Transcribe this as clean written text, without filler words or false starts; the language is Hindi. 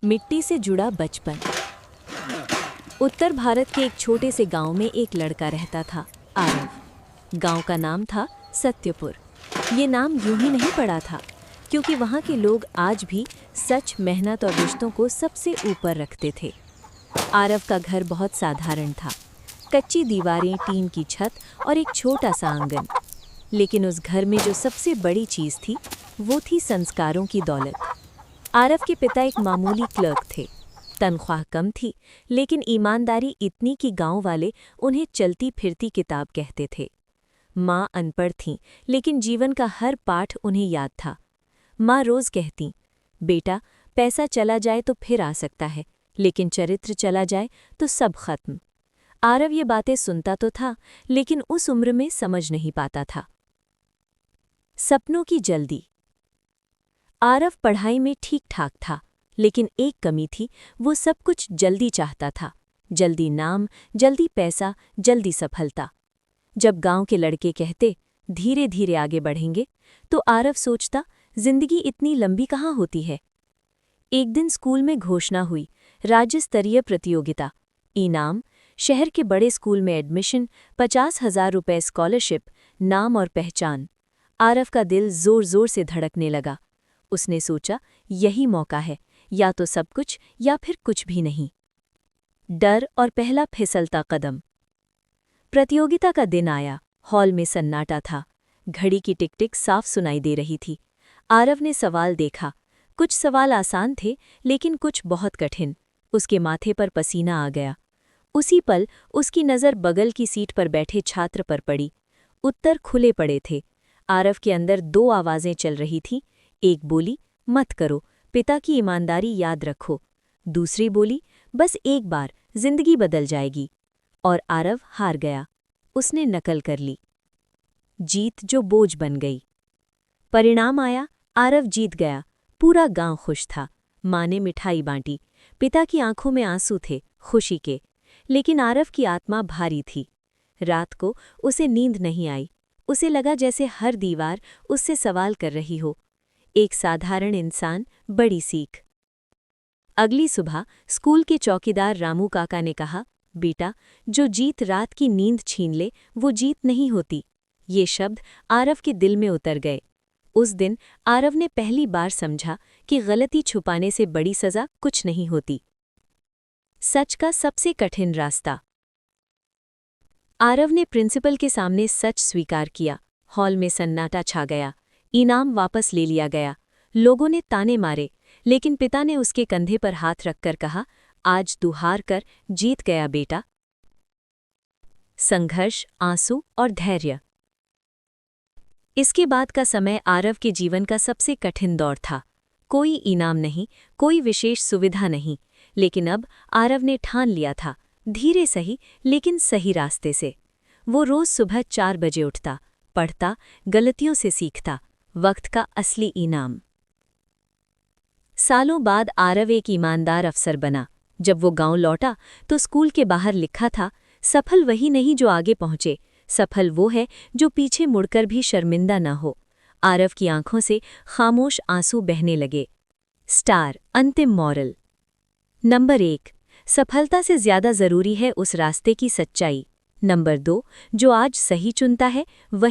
मिट्टी से जुड़ा बचपन। उत्तर भारत के एक छोटे से गांव में एक लड़का रहता था, आरव। गांव का नाम था सत्यपुर। ये नाम यूं ही नहीं पड़ा था, क्योंकि वहां के लोग आज भी सच, मेहनत और रिश्तों को सबसे ऊपर रखते थे। आरव का घर बहुत साधारण था, कच्ची दीवारें, टीन की छत और एक छोटा सा आंगन। लेकिन उस घर में जो सबसे बड़ी चीज़ थी, वो थी संस्कारों की दौलत। आरव के पिता एक मामूली क्लर्क थे। तनख्वाह कम थी, लेकिन ईमानदारी इतनी कि गांव वाले उन्हें चलती फिरती किताब कहते थे। माँ अनपढ़ थीं, लेकिन जीवन का हर पाठ उन्हें याद था। माँ रोज कहती, बेटा, पैसा चला जाए तो फिर आ सकता है, लेकिन चरित्र चला जाए तो सब खत्म। आरव ये बातें सुनता तो था, लेकिन उस उम्र में समझ नहीं पाता था। सपनों की जल्दी। आरव पढ़ाई में ठीक ठाक था, लेकिन एक कमी थी, वो सब कुछ जल्दी चाहता था। जल्दी नाम, जल्दी पैसा, जल्दी सफलता। जब गांव के लड़के कहते, धीरे धीरे आगे बढ़ेंगे, तो आरव सोचता, जिंदगी इतनी लंबी कहाँ होती है। एक दिन स्कूल में घोषणा हुई, राज्य स्तरीय प्रतियोगिता। इनाम, शहर के बड़े स्कूल में एडमिशन, 50,000 रुपए स्कॉलरशिप, नाम और पहचान। आरव का दिल जोर जोर से धड़कने लगा। उसने सोचा, यही मौका है, या तो सब कुछ या फिर कुछ भी नहीं। डर और पहला फिसलता कदम। प्रतियोगिता का दिन आया। हॉल में सन्नाटा था। घड़ी की टिक-टिक साफ सुनाई दे रही थी। आरव ने सवाल देखा। कुछ सवाल आसान थे, लेकिन कुछ बहुत कठिन। उसके माथे पर पसीना आ गया। उसी पल उसकी नज़र बगल की सीट पर बैठे छात्र पर पड़ी। उत्तर खुले पड़े थे। आरव के अंदर दो आवाज़ें चल रही थीं। एक बोली, मत करो, पिता की ईमानदारी याद रखो। दूसरी बोली, बस एक बार, जिंदगी बदल जाएगी। और आरव हार गया। उसने नकल कर ली। जीत जो बोझ बन गई। परिणाम आया, आरव जीत गया। पूरा गांव खुश था। माँ ने मिठाई बांटी। पिता की आंखों में आंसू थे, खुशी के। लेकिन आरव की आत्मा भारी थी। रात को उसे नींद नहीं आई। उसे लगा जैसे हर दीवार उससे सवाल कर रही हो। एक साधारण इंसान, बड़ी सीख। अगली सुबह स्कूल के चौकीदार रामू काका ने कहा, बेटा, जो जीत रात की नींद छीन ले, वो जीत नहीं होती। ये शब्द आरव के दिल में उतर गए। उस दिन आरव ने पहली बार समझा कि गलती छुपाने से बड़ी सजा कुछ नहीं होती। सच का सबसे कठिन रास्ता। आरव ने प्रिंसिपल के सामने सच स्वीकार किया। हॉल में सन्नाटा छा गया। इनाम वापस ले लिया गया। लोगों ने ताने मारे, लेकिन पिता ने उसके कंधे पर हाथ रखकर कहा, आज तू हार कर जीत गया बेटा। संघर्ष, आंसू और धैर्य। इसके बाद का समय आरव के जीवन का सबसे कठिन दौर था। कोई इनाम नहीं, कोई विशेष सुविधा नहीं, लेकिन अब आरव ने ठान लिया था, धीरे सही लेकिन सही रास्ते से। वो रोज सुबह 4 बजे उठता, पढ़ता, गलतियों से सीखता, वक्त का असली इनाम। सालों बाद आरव एक ईमानदार अफसर बना। जब वो गांव लौटा तो स्कूल के बाहर लिखा था, सफल वही नहीं जो आगे पहुंचे, सफल वो है जो पीछे मुड़कर भी शर्मिंदा न हो। आरव की आंखों से खामोश आंसू बहने लगे। स्टार, अंतिम मॉरल। नंबर 1, सफलता से ज्यादा जरूरी है उस रास्ते की सच्चाई। नंबर 2, जो आज सही चुनता है वही